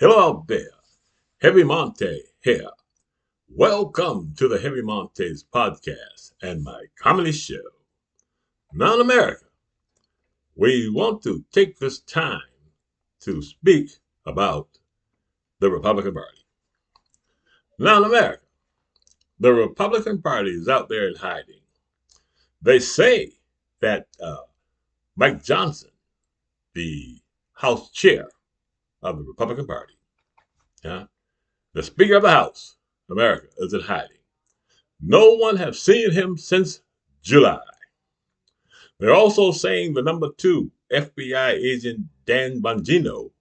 Hello out there, Heavy Monte here. Welcome to the Heavy Montes podcast and my comedy show. Now in America, we want to take this time to speak about the Republican Party. Now in America, the Republican Party is out there in hiding. They say that Mike Johnson, the House chair of the Republican Party, yeah, the Speaker of the House, America, is in hiding. No one has seen him since July. They're also saying the number 2 FBI agent Dan Bongino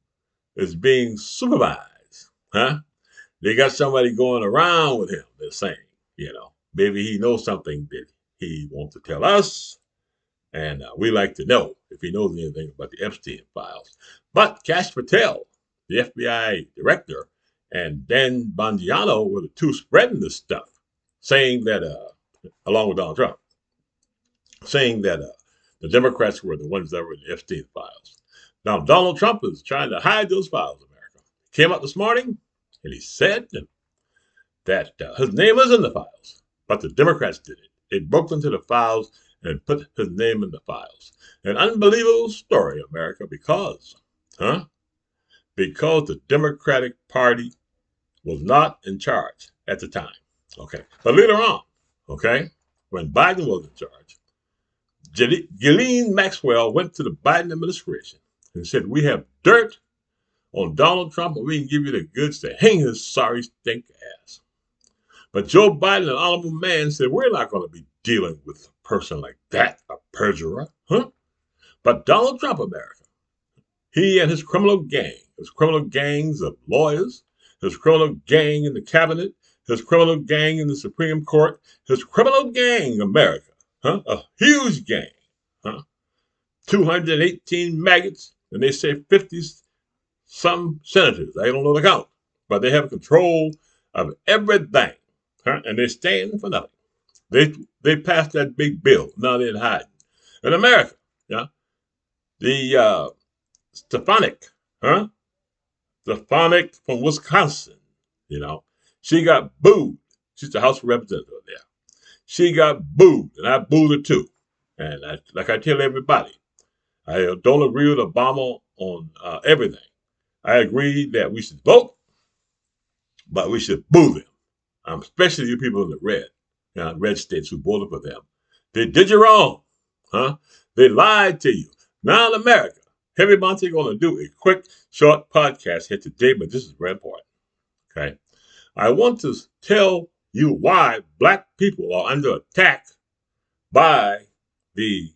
is being supervised. They got somebody going around with him, they're saying. Maybe he knows something that he wants to tell us. And we like to know if he knows anything about the Epstein files. But Kash Patel, the FBI director, and Dan Bongino were the two spreading this stuff, saying that, along with Donald Trump, saying that the Democrats were the ones that were in the Epstein files. Now, Donald Trump is trying to hide those files, America. He came out this morning and he said that his name is in the files, but the Democrats did it. They broke into the files and put his name in the files. An unbelievable story, America, because the Democratic Party was not in charge at the time. Okay. But later on, when Biden was in charge, Ghislaine Maxwell went to the Biden administration and said, we have dirt on Donald Trump and we can give you the goods to hang his sorry stink ass. But Joe Biden, an honorable man, said, we're not going to be dealing with a person like that, a perjurer. But Donald Trump, America, he and his criminal gang, his criminal gangs of lawyers, his criminal gang in the cabinet, his criminal gang in the Supreme Court, his criminal gang, America, a huge gang, 218 maggots, and they say 50 some senators. I don't know the count, but they have control of everything, and they stand for nothing. They passed that big bill. Now they're hiding. In America, the Stefanik, Stefanik from Wisconsin, she got booed. She's the House Representative there. She got booed, and I booed her too. And like I tell everybody, I don't agree with Obama on everything. I agree that we should vote, but we should boo them, especially you people in the red states who voted for them. They did you wrong. They lied to you. Now in America, Heavy Monte going to do a quick, short podcast here today, but this is very important. Okay, I want to tell you why black people are under attack by the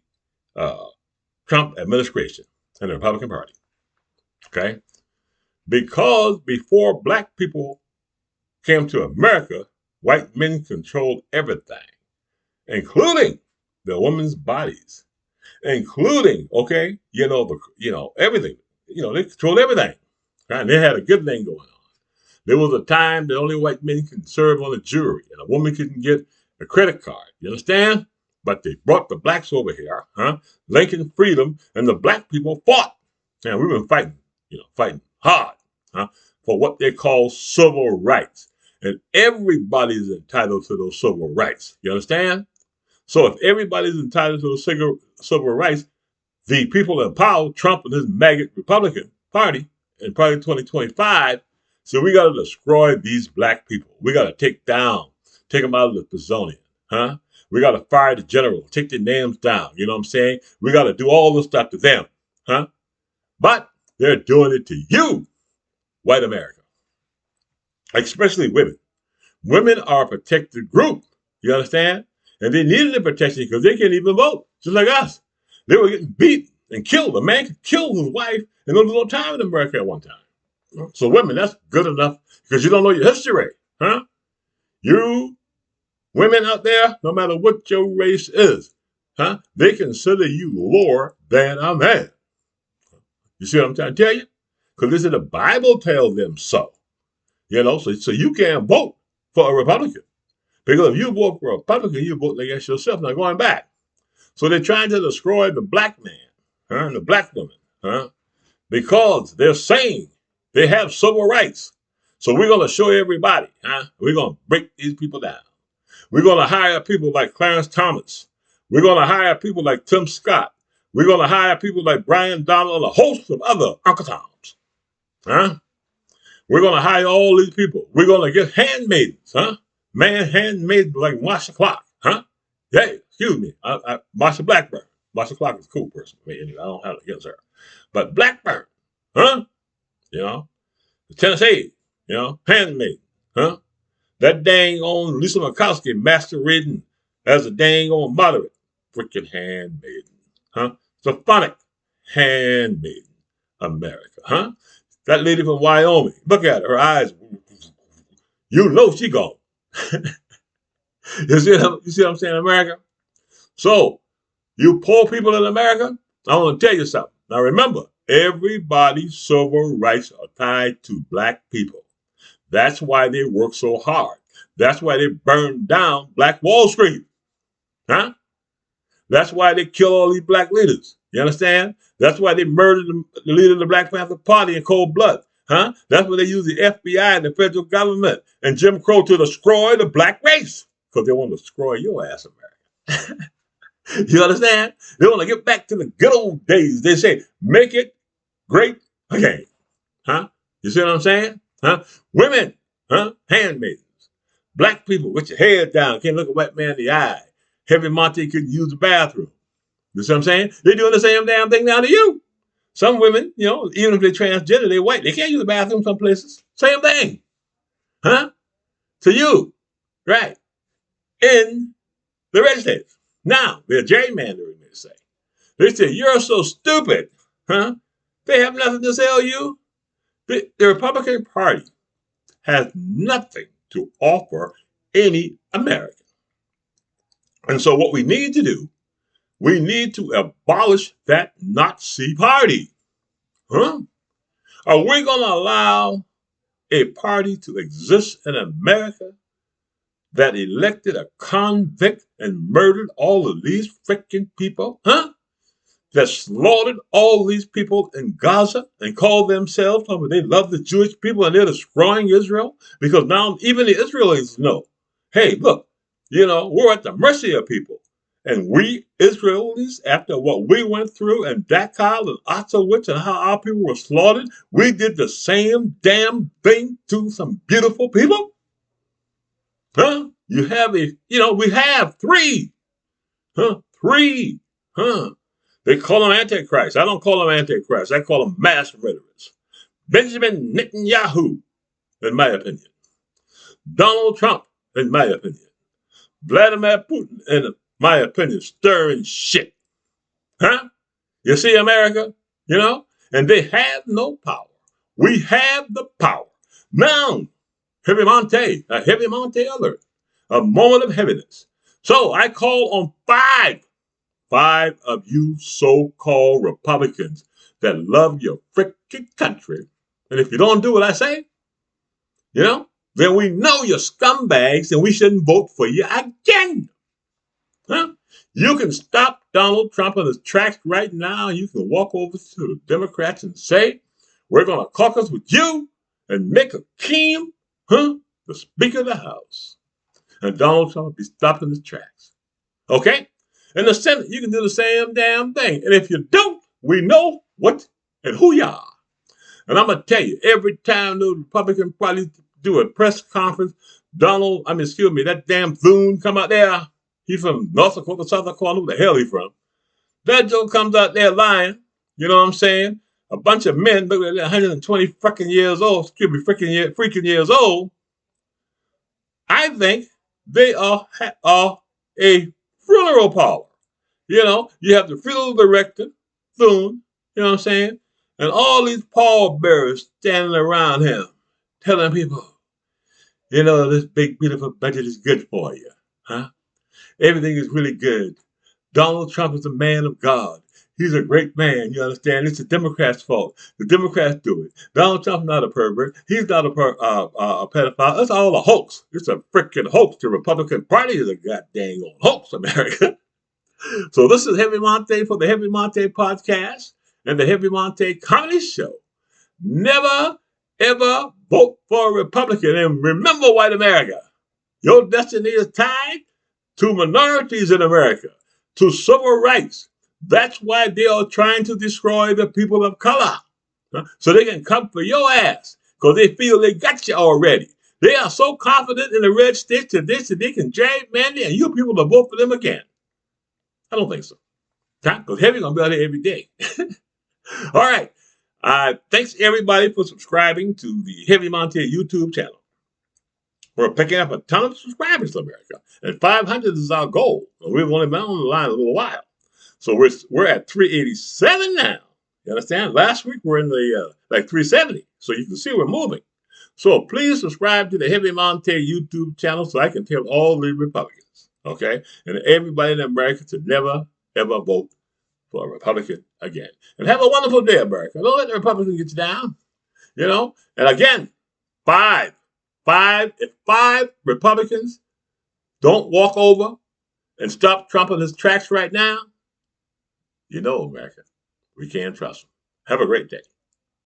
Trump administration and the Republican Party. Okay, because before black people came to America, white men controlled everything, including the women's bodies, including everything. They controlled everything, and they had a good thing going on. There was a time that only white men could serve on a jury, and a woman couldn't get a credit card. You understand? But they brought the blacks over here, Lincoln Freedom, and the black people fought. And we've been fighting, fighting hard, for what they call civil rights. And everybody's entitled to those civil rights. You understand? So if everybody's entitled to those civil rights, the people in power, Trump and his maggot Republican Party, in probably 2025, so we got to destroy these black people. We got to take them out of the Smithsonian, We got to fire the general, take their names down. You know what I'm saying? We got to do all this stuff to them, But they're doing it to you, white America, especially women. Women are a protected group. You understand? And they needed the protection because they can't even vote, just like us. They were getting beat and killed. A man could kill his wife and there was no time in America at one time. So women, that's good enough because you don't know your history, You women out there, no matter what your race is, they consider you lower than a man. You see what I'm trying to tell you? Because this is the Bible tells them so. So you can't vote for a Republican. Because if you vote for a Republican, you're voting against yourself, not going back. So they're trying to destroy the black man, and the black woman, because they're saying They have civil rights. So we're going to show everybody, we're going to break these people down. We're going to hire people like Clarence Thomas. We're going to hire people like Tim Scott. We're going to hire people like Brian Donald and a host of other Uncle Toms. We're going to hire all these people. We're going to get handmaidens, man handmaidens like Marsha Clark, Yeah, excuse me, Marsha Blackburn. Marsha Clark is a cool person. Anyway, I don't have it against her. But Blackburn, Tennessee, handmaiden, That dang on Lisa Murkowski masquerading as a dang on moderate freaking handmaiden, Stefanik handmaiden, America, That lady from Wyoming, look at her eyes. You know she gone. You see what I'm saying, America? So, you poor people in America, I want to tell you something. Now remember, everybody's civil rights are tied to black people. That's why they work so hard. That's why they burned down Black Wall Street. That's why they kill all these black leaders. You understand? That's why they murdered the leader of the Black Panther Party in cold blood. That's why they use the FBI and the federal government and Jim Crow to destroy the black race. Because they want to destroy your ass, America. You understand? They want to get back to the good old days. They say, make it great again. You see what I'm saying? Women, handmaidens. Black people with your head down, can't look a white man in the eye. Heavy Monte couldn't use the bathroom. You see what I'm saying? They're doing the same damn thing now to you. Some women, even if they're transgender, they're white. They can't use the bathroom some places. Same thing. To you. Right. In the red states. Now, they're gerrymandering, they say. They say, you're so stupid. They have nothing to sell you. The Republican Party has nothing to offer any American. And so what we need to do, we need to abolish that Nazi party. Are we going to allow a party to exist in America that elected a convict and murdered all of these freaking people? That slaughtered all these people in Gaza and called themselves, they love the Jewish people and they're destroying Israel? Because now even the Israelis know, hey, look, we're at the mercy of people. And we Israelis, after what we went through in Dachau and Auschwitz and how our people were slaughtered, we did the same damn thing to some beautiful people? You have we have three. Three. They call them Antichrist. I don't call them Antichrist. I call them mass murderers. Benjamin Netanyahu, in my opinion. Donald Trump, in my opinion. Vladimir Putin, in my opinion, stirring shit. You see, America? And they have no power. We have the power. Now, Heavy Monte alert. A moment of heaviness. So I call on five of you so-called Republicans that love your freaking country. And if you don't do what I say, then we know you're scumbags and we shouldn't vote for you again. You can stop Donald Trump in his tracks right now. You can walk over to the Democrats and say, we're going to caucus with you and make Hakeem, the Speaker of the House. And Donald Trump will be stopped in his tracks. Okay? In the Senate, you can do the same damn thing. And if you don't, we know what and who you are. And I'm going to tell you, every time the Republican Party do a press conference, that damn Thune come out there. He's from North Dakota, South Dakota, who the hell he from? That Joe comes out there lying. You know what I'm saying? A bunch of men, look at 120 freaking years old, freaking years old. I think they are a funeral power. You have the funeral director, Thune, you know what I'm saying? And all these pallbearers standing around him, telling people, this big, beautiful budget is good for you. Everything is really good. Donald Trump is a man of God. He's a great man, you understand? It's the Democrats' fault. The Democrats do it. Donald Trump's not a pervert. He's not a pedophile. It's all a hoax. It's a freaking hoax. The Republican Party is a goddamn hoax, America. So this is Heavy Monte for the Heavy Monte podcast and the Heavy Monte Comedy Show. Never, ever vote for a Republican. And remember, white America, your destiny is tied to minorities in America, to civil rights. That's why they are trying to destroy the people of color. So they can come for your ass because they feel they got you already. They are so confident in the red states that they can gerrymander and you people will vote for them again. I don't think so. Because Heavy going to be out here every day. All right. Thanks everybody for subscribing to the Heavy Monte YouTube channel. We're picking up a ton of subscribers in America, and 500 is our goal. We've only been on the line a little while, so we're at 387 now. You understand? Last week we're in the like 370, so you can see we're moving. So please subscribe to the Heavy Monte YouTube channel so I can tell all the Republicans, okay, and everybody in America to never ever vote for a Republican again. And have a wonderful day, America. Don't let the Republicans get you down. You know. And again, if 5 Republicans don't walk over and stop Trump in his tracks right now, you know, America, we can't trust them. Have a great day.